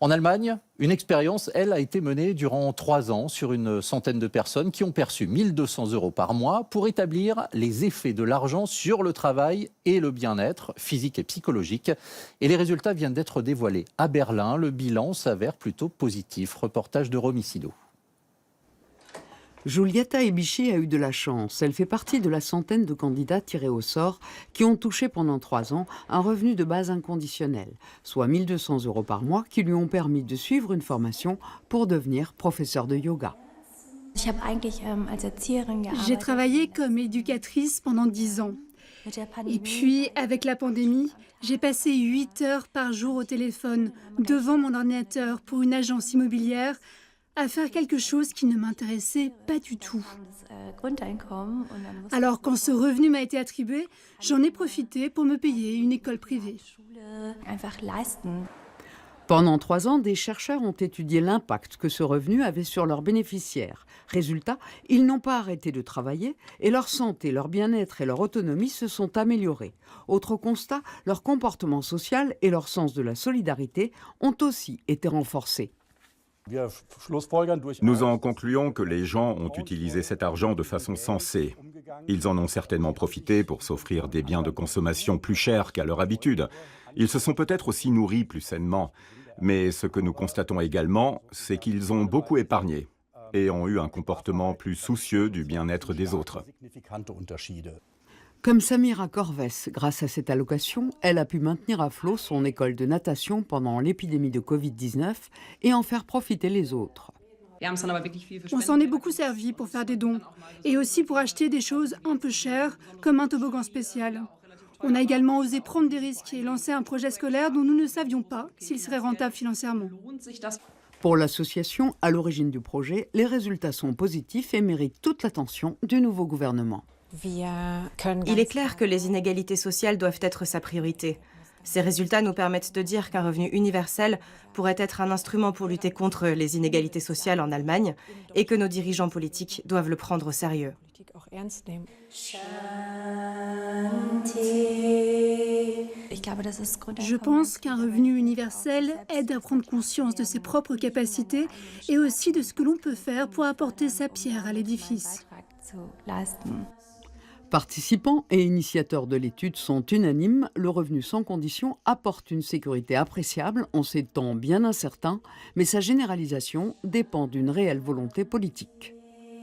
En Allemagne, une expérience, elle, a été menée durant 3 ans sur une centaine de personnes qui ont perçu 1 200 € par mois pour établir les effets de l'argent sur le travail et le bien-être physique et psychologique. Et les résultats viennent d'être dévoilés à Berlin. Le bilan s'avère plutôt positif. Reportage de Romicido. Giulietta Ebischi a eu de la chance. Elle fait partie de la centaine de candidats tirés au sort qui ont touché pendant 3 ans un revenu de base inconditionnel, soit 1 200 € par mois, qui lui ont permis de suivre une formation pour devenir professeur de yoga. J'ai travaillé comme éducatrice pendant 10 ans. Et puis, avec la pandémie, j'ai passé 8 heures par jour au téléphone, devant mon ordinateur pour une agence immobilière, à faire quelque chose qui ne m'intéressait pas du tout. Alors quand ce revenu m'a été attribué, j'en ai profité pour me payer une école privée. Pendant 3 ans, des chercheurs ont étudié l'impact que ce revenu avait sur leurs bénéficiaires. Résultat, ils n'ont pas arrêté de travailler et leur santé, leur bien-être et leur autonomie se sont améliorés. Autre constat, leur comportement social et leur sens de la solidarité ont aussi été renforcés. Nous en concluons que les gens ont utilisé cet argent de façon sensée. Ils en ont certainement profité pour s'offrir des biens de consommation plus chers qu'à leur habitude. Ils se sont peut-être aussi nourris plus sainement. Mais ce que nous constatons également, c'est qu'ils ont beaucoup épargné et ont eu un comportement plus soucieux du bien-être des autres. Comme Samira Corves, grâce à cette allocation, elle a pu maintenir à flot son école de natation pendant l'épidémie de Covid-19 et en faire profiter les autres. On s'en est beaucoup servi pour faire des dons et aussi pour acheter des choses un peu chères, comme un toboggan spécial. On a également osé prendre des risques et lancer un projet scolaire dont nous ne savions pas s'il serait rentable financièrement. Pour l'association à l'origine du projet, les résultats sont positifs et méritent toute l'attention du nouveau gouvernement. Il est clair que les inégalités sociales doivent être sa priorité. Ces résultats nous permettent de dire qu'un revenu universel pourrait être un instrument pour lutter contre les inégalités sociales en Allemagne et que nos dirigeants politiques doivent le prendre au sérieux. Je pense qu'un revenu universel aide à prendre conscience de ses propres capacités et aussi de ce que l'on peut faire pour apporter sa pierre à l'édifice. Participants et initiateurs de l'étude sont unanimes, le revenu sans condition apporte une sécurité appréciable en ces temps bien incertains, mais sa généralisation dépend d'une réelle volonté politique.